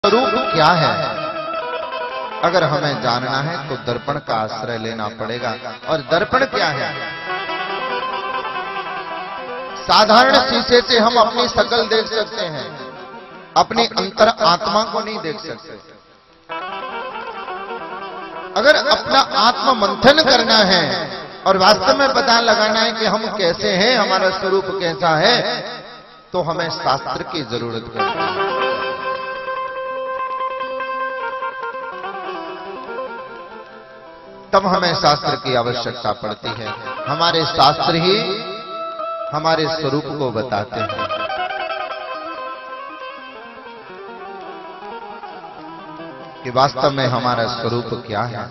स्वरूप क्या है, अगर हमें जानना है तो दर्पण का आश्रय लेना पड़ेगा। और दर्पण क्या है? साधारण शीशे से हम अपनी शकल देख सकते हैं, अपनी अंतर आत्मा को नहीं देख सकते। अगर अपना आत्म मंथन करना है और वास्तव में पता लगाना है कि हम कैसे हैं, हमारा स्वरूप कैसा है, तो हमें शास्त्र की जरूरत पड़ती है। तब हमें शास्त्र की आवश्यकता पड़ती है। हमारे शास्त्र ही हमारे स्वरूप को बताते हैं। कि वास्तव में हमारा स्वरूप क्या है।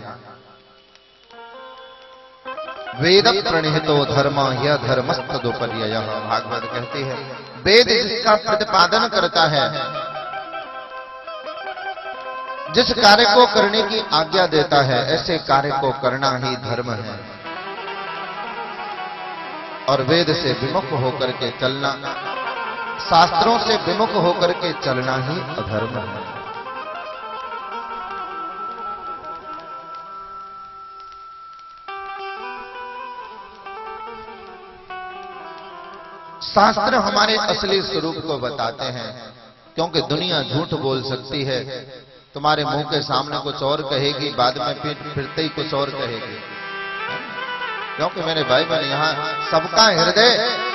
वेद प्रणिहितो धर्म यह धर्मस्तदुपर्ययः, भागवत कहती है वेद जिसका प्रतिपादन करता है, जिस कार्य को करने की आज्ञा देता है, ऐसे कार्य को करना ही धर्म है। और वेद से विमुख होकर के चलना, शास्त्रों से विमुख होकर के चलना ही अधर्म है। शास्त्र हमारे असली स्वरूप को बताते हैं, क्योंकि दुनिया झूठ बोल सकती है। तुम्हारे मुंह के सामने कुछ और कहेगी, बाद में फिरते ही कुछ और कहेगी। क्योंकि मेरे भाई बहन, यहां सबका हृदय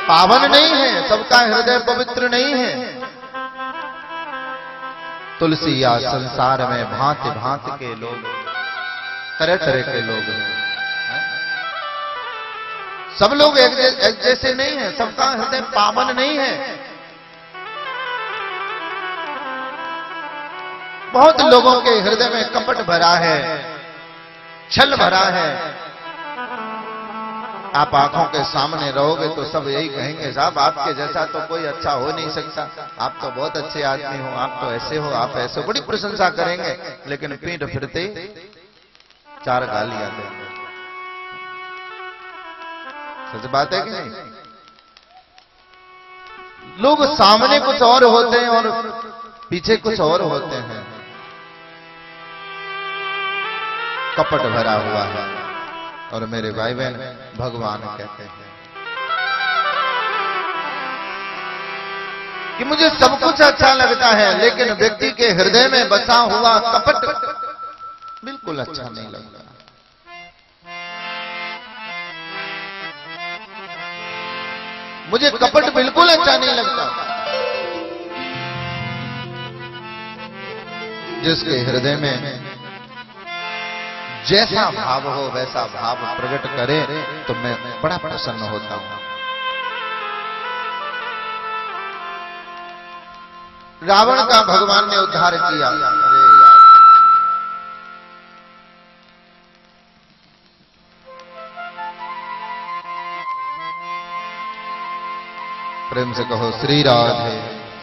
पावन नहीं है, सबका हृदय पवित्र नहीं है। तुलसी या संसार में भांति भांति के लोग, तरह तरह के लोग हैं। सब लोग एक जैसे नहीं है, सबका हृदय पावन नहीं है। बहुत लोगों के हृदय में कपट भरा है, छल भरा है। आप आंखों के सामने रहोगे तो सब यही कहेंगे, साहब आपके जैसा तो कोई अच्छा हो नहीं सकता, आप तो बहुत अच्छे आदमी हो, आप तो ऐसे हो, आप ऐसे हो, बड़ी प्रशंसा करेंगे। लेकिन पीठ फिरते चार गालियां देंगे। सच बात है कि नहीं? लोग सामने कुछ और होते हैं और पीछे कुछ और होते हैं। कपट भरा हुआ है। और मेरे भाई बहन, भगवान कहते हैं कि मुझे सब कुछ अच्छा लगता है, लेकिन व्यक्ति के हृदय में बसा हुआ कपट बिल्कुल अच्छा नहीं लगता। मुझे कपट बिल्कुल अच्छा नहीं लगता। जिसके हृदय में जैसा भाव हो वैसा भाव प्रकट करे तो मैं बड़ा प्रसन्न होता हूं। रावण का भगवान ने उद्धार किया। अरे यार, प्रेम से कहो श्री राधे।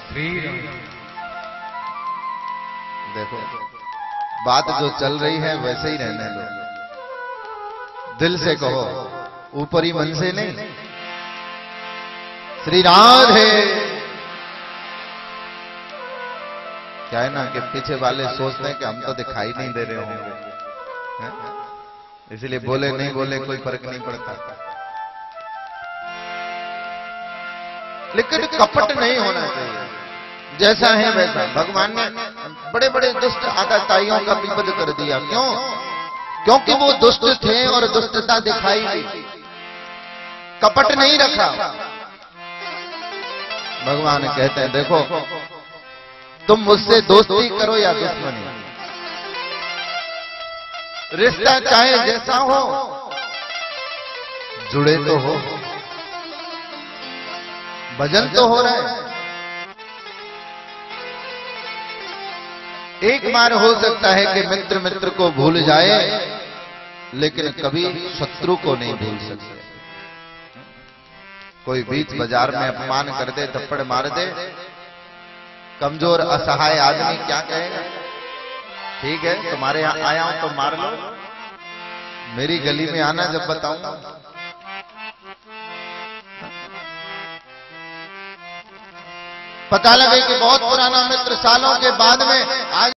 श्री राधे। देखो, बात जो चल रही है वैसे ही रहने दो। दिल से कहो, ऊपरी मन से नहीं। श्री राधे। क्या है ना कि पीछे वाले सोचते हैं कि हम तो दिखाई नहीं दे रहे होंगे, इसलिए बोले नहीं बोले कोई फर्क नहीं पड़ता। लेकिन कपट नहीं होना चाहिए। जैसा है वैसा। भगवान ने बड़े बड़े दुष्ट आगाताइयों का विपद कर दिया। क्यों? क्योंकि वो दुष्ट थे और दुष्टता दिखाई दी, कपट नहीं रखा। भगवान कहते हैं देखो, तुम मुझसे दोस्ती करो या दुश्मनी, रिश्ता चाहे जैसा हो, जुड़े तो हो, भजन तो हो रहा है। एक बार हो सकता है कि मित्र मित्र को भूल जाए, लेकिन कभी शत्रु को नहीं भूल सकते। कोई बीच बाजार में अपमान कर दे, थप्पड़ मार दे, कमजोर असहाय आदमी क्या कहेगा? ठीक है, तुम्हारे यहां आया हूं तो मार लो, मेरी गली में आना जब बताऊंगा। पता लगे कि बहुत पुराना मित्र सालों के बाद में आज